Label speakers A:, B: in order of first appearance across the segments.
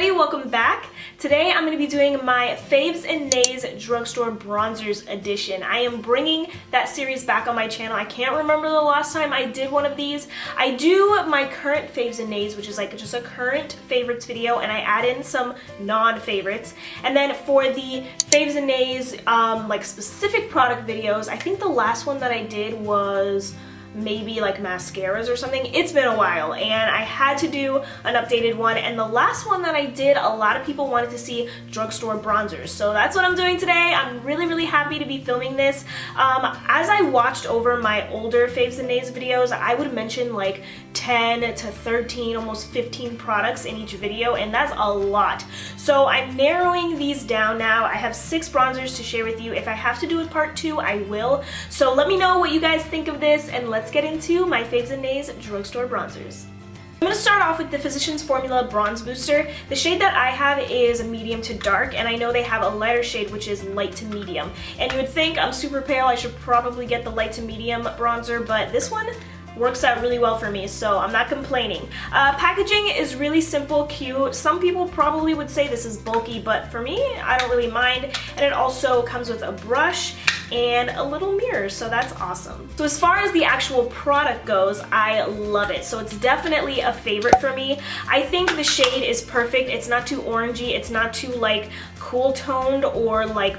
A: everybody, welcome back. Today I'm going to be doing my Faves and Nays Drugstore Bronzers edition. I am bringing that series back on my channel. I can't remember the last time I did one of these. I do my current Faves and Nays, which is like just a current favorites video, and I add in some non-favorites. And then for the Faves and Nays like specific product videos, I think the last one that I did was maybe like mascaras or something. It's been a while and I had to do an updated one, and the last one that I did, a lot of people wanted to see drugstore bronzers, so that's what I'm doing today. I'm really happy to be filming this. As I watched over my older Faves and Nays videos, I would mention like 10 to 13, almost 15 products in each video, and that's a lot. So I'm narrowing these down now. I have 6 bronzers to share with you. If I have to do a part 2, I will. So let me know what you guys think of this, and let's get into my Faves and Nays drugstore bronzers. I'm going to start off with the Physicians Formula Bronze Booster. The shade that I have is medium to dark, and I know they have a lighter shade which is light to medium. And you would think I'm super pale, I should probably get the light to medium bronzer, but this one works out really well for me, so I'm not complaining. Packaging is really simple, cute. Some people probably would say this is bulky, but for me, I don't really mind. And it also comes with a brush and a little mirror, so that's awesome. So as far as the actual product goes, I love it. So it's definitely a favorite for me. I think the shade is perfect. It's not too orangey, it's not too like cool toned or like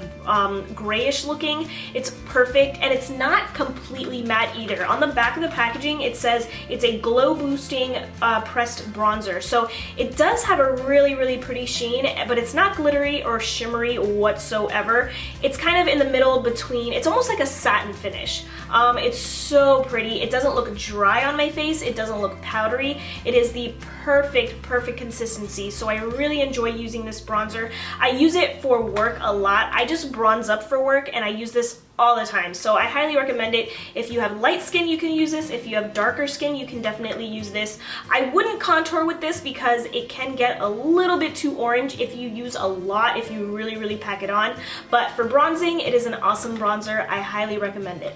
A: grayish looking. It's perfect, and it's not completely matte either. On the back of the packaging it says it's a glow boosting pressed bronzer, so it does have a really pretty sheen, but it's not glittery or shimmery whatsoever. It's kind of in the middle between, it's almost like a satin finish. It's so pretty. It doesn't look dry on my face, it doesn't look powdery. It is the perfect consistency, so I really enjoy using this bronzer. I use it for work a lot. I just bronze up for work and I use this all the time, so I highly recommend it. If you have light skin, you can use this. If you have darker skin, you can definitely use this. I wouldn't contour with this because it can get a little bit too orange if you use a lot, if you really pack it on, but for bronzing, it is an awesome bronzer. I highly recommend it.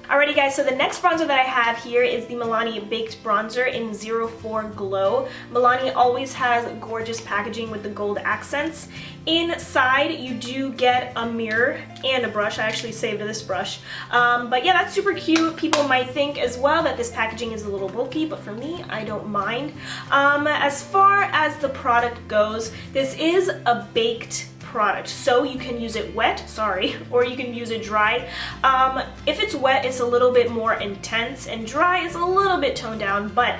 A: Alrighty guys, so the next bronzer that I have here is the Milani Baked Bronzer in 04 Glow. Milani always has gorgeous packaging with the gold accents. Inside you do get a mirror and a brush. I actually saved this brush. But yeah, that's super cute. People might think as well that this packaging is a little bulky, but for me, I don't mind. As far as the product goes, this is a baked product, so you can use it wet, or you can use it dry. If it's wet, it's a little bit more intense, and dry is a little bit toned down, but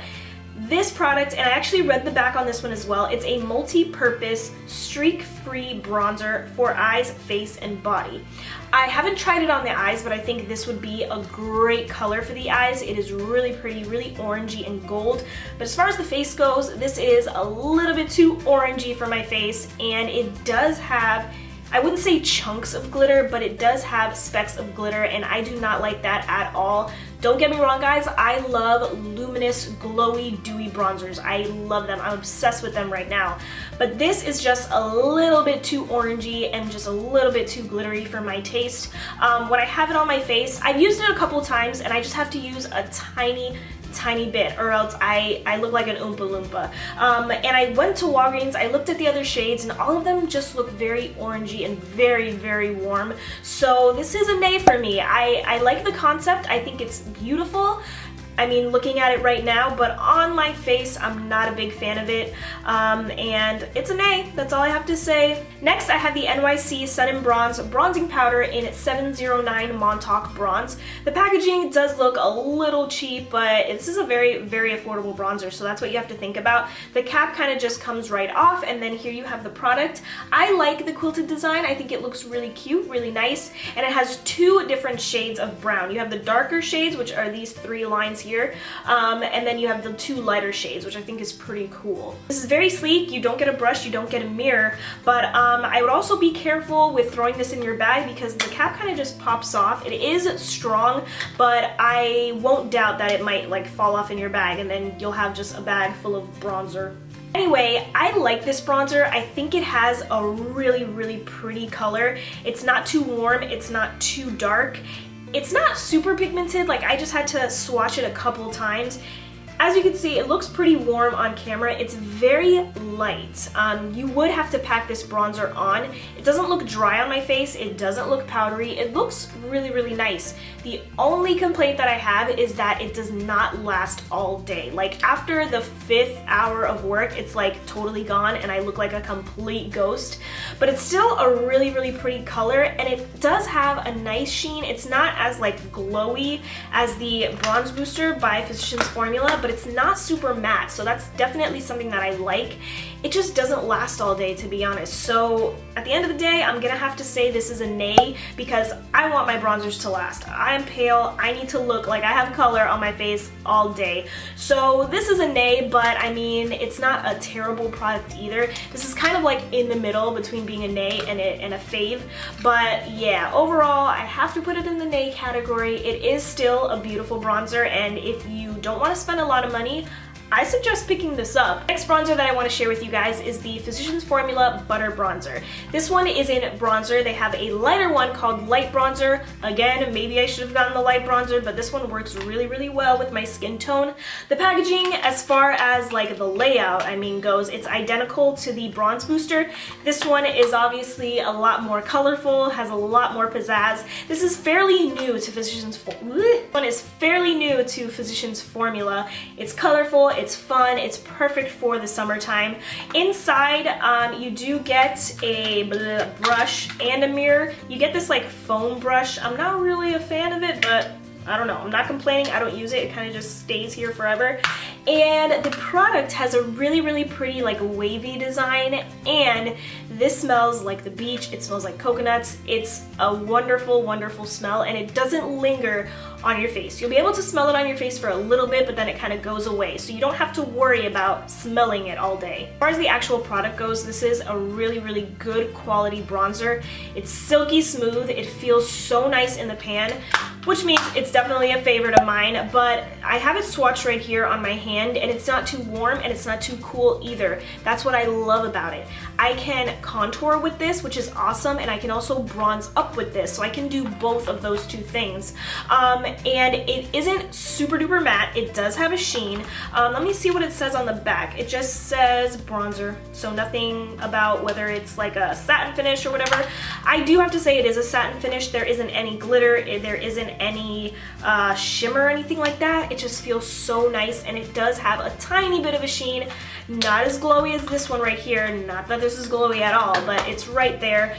A: this product, and I actually read the back on this one as well, it's a multi-purpose streak-free bronzer for eyes, face, and body. I haven't tried it on the eyes, but I think this would be a great color for the eyes. It is really pretty, really orangey and gold. But as far as the face goes, this is a little bit too orangey for my face, and it does have, I wouldn't say chunks of glitter, but it does have specks of glitter, and I do not like that at all. Don't get me wrong guys, I love luminous, glowy, dewy bronzers. I love them. I'm obsessed with them right now. But this is just a little bit too orangey and just a little bit too glittery for my taste. When I have it on my face, I've used it a couple times and I just have to use a tiny bit, or else I look like an Oompa Loompa. And I went to Walgreens, I looked at the other shades, and all of them just look very orangey and very warm. So this is a nay for me. I like the concept. I think it's beautiful. I mean, looking at it right now, but on my face, I'm not a big fan of it, and it's a nay. That's all I have to say. Next, I have the NYC Sunny and Bronze Bronzing Powder in 709 Montauk Bronze. The packaging does look a little cheap, but this is a very affordable bronzer, so that's what you have to think about. The cap kind of just comes right off, and then here you have the product. I like the quilted design. I think it looks really cute, really nice, and it has 2 different shades of brown. You have the darker shades, which are these 3 lines here, and then you have the 2 lighter shades, which I think is pretty cool. This is very sleek. You don't get a brush, you don't get a mirror, but I would also be careful with throwing this in your bag because the cap kind of just pops off. It is strong, but I won't doubt that it might like fall off in your bag and then you'll have just a bag full of bronzer. Anyway, I like this bronzer. I think it has a really pretty color. It's not too warm, it's not too dark. It's not super pigmented, like I just had to swatch it a couple times. As you can see, it looks pretty warm on camera. It's very light. You would have to pack this bronzer on. It doesn't look dry on my face. It doesn't look powdery. It looks really, really nice. The only complaint that I have is that it does not last all day. Like after the 5th hour of work, it's like totally gone and I look like a complete ghost. But it's still a really, really pretty color, and it does have a nice sheen. It's not as like glowy as the Bronze Booster by Physicians Formula, but it's not super matte, so that's definitely something that I like. It just doesn't last all day, to be honest. So at the end of the day, I'm gonna have to say this is a nay, because I want my bronzers to last. I am pale, I need to look like I have color on my face all day. So this is a nay, but I mean, it's not a terrible product either. This is kind of like in the middle between being a nay and a fave. But yeah, overall, I have to put it in the nay category. It is still a beautiful bronzer, and if you don't want to spend a lot of money, I suggest picking this up. Next bronzer that I want to share with you guys is the Physicians Formula Butter Bronzer. This one is in bronzer. They have a lighter one called Light Bronzer. Again, maybe I should have gotten the light bronzer, but this one works really, really well with my skin tone. The packaging, as far as like the layout, I mean, goes, it's identical to the Bronze Booster. This one is obviously a lot more colorful, has a lot more pizzazz. This is fairly new to Physicians Formula. It's colorful, it's fun, it's perfect for the summertime. Inside, you do get a brush and a mirror. You get this like foam brush. I'm not really a fan of it, but I don't know, I'm not complaining, I don't use it, it kind of just stays here forever. And the product has a really, really pretty like wavy design, and this smells like the beach, it smells like coconuts. It's a wonderful, wonderful smell, and it doesn't linger on your face. You'll be able to smell it on your face for a little bit, but then it kind of goes away, so you don't have to worry about smelling it all day. As far as the actual product goes, this is a really, really good quality bronzer. It's silky smooth, it feels so nice in the pan, which means it's definitely a favorite of mine. But I have it swatched right here on my hand, and it's not too warm and it's not too cool either. That's what I love about it. I can contour with this, which is awesome, and I can also bronze up with this, so I can do both of those two things. And it isn't super duper matte. It does have a sheen. Let me see what it says on the back. It just says bronzer, so nothing about whether it's like a satin finish or whatever. I do have to say it is a satin finish. There isn't any glitter, there isn't any shimmer or anything like that. It just feels so nice, and it does have a tiny bit of a sheen. Not as glowy as this one right here. Not that this is glowy at all, but it's right there.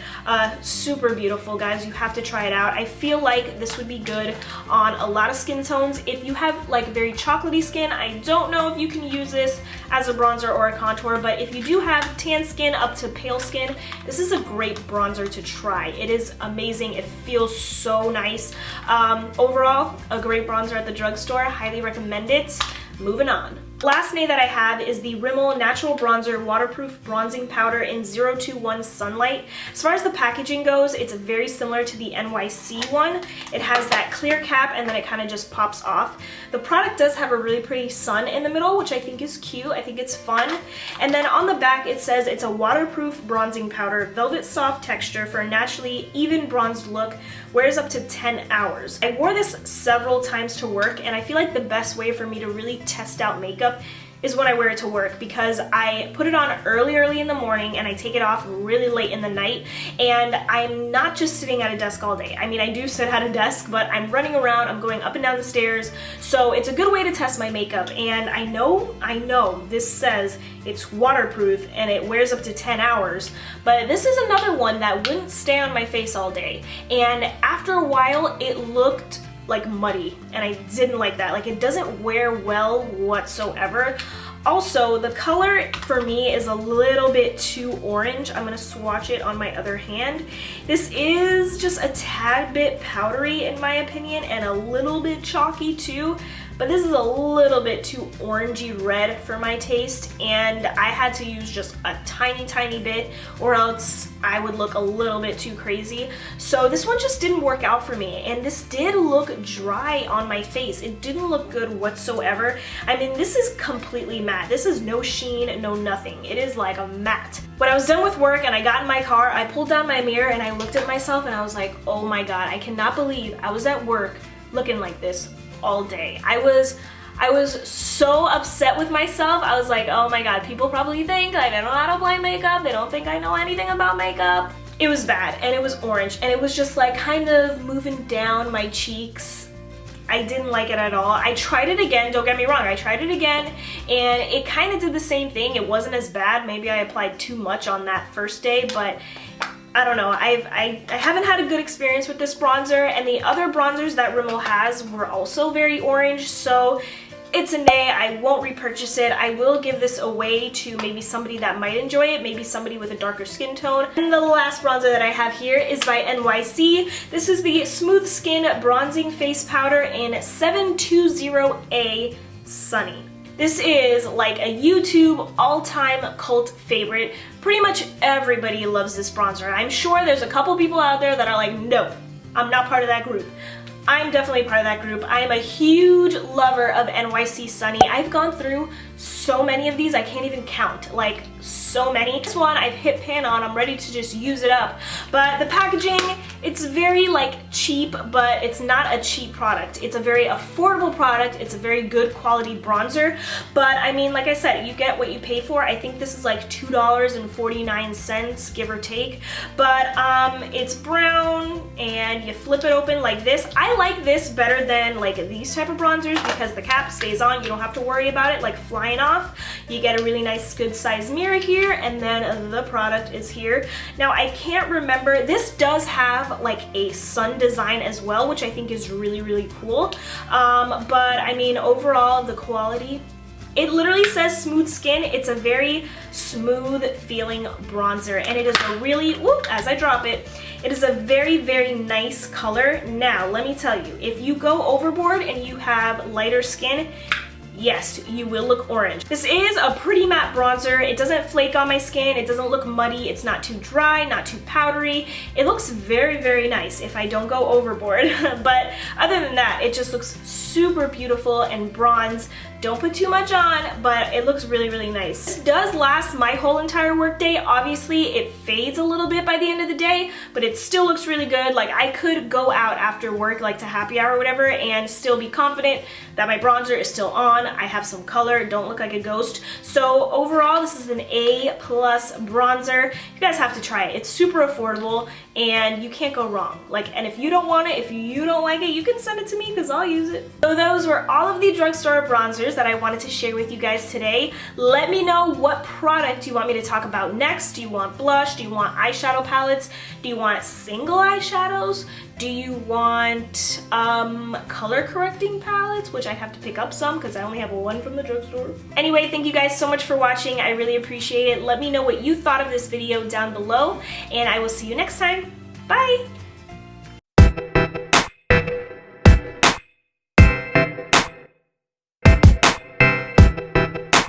A: Super beautiful, guys. You have to try it out. I feel like this would be good on a lot of skin tones. If you have like very chocolatey skin, I don't know if you can use this as a bronzer or a contour, but if you do have tan skin up to pale skin, this is a great bronzer to try. It is amazing. It feels so nice. Overall, a great bronzer at the drugstore. Highly recommend it. Moving on. Last nay that I have is the RImmel Natural Bronzer Waterproof Bronzing Powder in 021 Sunlight. As far as the packaging goes, it's very similar to the NYC one. It has that clear cap and then it kind of just pops off. The product does have a really pretty sun in the middle, which I think is cute. I think it's fun. And then on the back it says it's a waterproof bronzing powder, velvet soft texture for a naturally even bronzed look, wears up to 10 hours. I wore this several times to work, and I feel like the best way for me to really test out makeup is when I wear it to work, because I put it on early in the morning and I take it off really late in the night, and I'm not just sitting at a desk all day. I mean, I do sit at a desk, but I'm running around, I'm going up and down the stairs, so it's a good way to test my makeup. And I know this says it's waterproof and it wears up to 10 hours, but this is another one that wouldn't stay on my face all day, and after a while it looked like muddy, and I didn't like that. Like, it doesn't wear well whatsoever. Also, the color for me is a little bit too orange. I'm gonna swatch it on my other hand. This is just a tad bit powdery in my opinion, and a little bit chalky too, but this is a little bit too orangey red for my taste, and I had to use just a tiny bit or else I would look a little bit too crazy. So this one just didn't work out for me, and this did look dry on my face. It didn't look good whatsoever. I mean, this is completely matte. This is no sheen, no nothing. It is like a matte. When I was done with work and I got in my car, I pulled down my mirror and I looked at myself and I was like, oh my god, I cannot believe I was at work looking like this all day. I I was so upset with myself. I was like, oh my god, people probably think like I don't know how to apply makeup. They don't think I know anything about makeup. It was bad, and it was orange, and it was just like kind of moving down my cheeks. I didn't like it at all. I tried it again, don't get me wrong, I tried it again, and it kind of did the same thing. It wasn't as bad. Maybe I applied too much on that first day, but I don't know. I haven't had a good experience with this bronzer, and the other bronzers that Rimmel has were also very orange, so it's a nay. I won't repurchase it. I will give this away to maybe somebody that might enjoy it, maybe somebody with a darker skin tone. And the last bronzer that I have here is by NYC. This is the Smooth Skin Bronzing Face Powder in 720A Sunny. This is like a YouTube all-time cult favorite. Pretty much everybody loves this bronzer. I'm sure there's a couple people out there that are like, no, I'm not part of that group. I'm definitely part of that group. I am a huge lover of NYC Sunny. I've gone through so many of these, I can't even count, like so many. This one I've hit pan on, I'm ready to just use it up. But the packaging, it's very like cheap, but it's not a cheap product. It's a very affordable product. It's a very good quality bronzer. But I mean, like I said, you get what you pay for. I think this is like $2.49, give or take. But it's brown and you flip it open like this. I like this better than like these type of bronzers because the cap stays on. You don't have to worry about it like flying off. You get a really nice good size mirror here, and then the product is here. Now I can't remember, this does have like a sun design as well, which I think is really, really cool. But I mean, overall the quality, it literally says smooth skin. It's a very smooth feeling bronzer, and it is a really, whoop, as I drop it, it is a very, very nice color. Now, let me tell you, if you go overboard and you have lighter skin, yes, you will look orange. This is a pretty matte bronzer. It doesn't flake on my skin. It doesn't look muddy. It's not too dry, not too powdery. It looks very, very nice if I don't go overboard. But other than that, it just looks super beautiful and bronze. Don't put too much on, but it looks really, really nice. This does last my whole entire workday. Obviously, it fades a little bit by the end of the day, but it still looks really good. Like, I could go out after work, like to happy hour or whatever, and still be confident that my bronzer is still on. I have some color, don't look like a ghost. So overall, this is an A+ bronzer. You guys have to try it. It's super affordable, and you can't go wrong. Like, and if you don't want it, if you don't like it, you can send it to me because I'll use it. So those were all of the drugstore bronzers that I wanted to share with you guys today. Let me know what product you want me to talk about next. Do you want blush? Do you want eyeshadow palettes? Do you want single eyeshadows? Do you want color correcting palettes, which I have to pick up some because I only have one from the drugstore. Anyway, thank you guys so much for watching. I really appreciate it. Let me know what you thought of this video down below, and I will see you next time. Bye!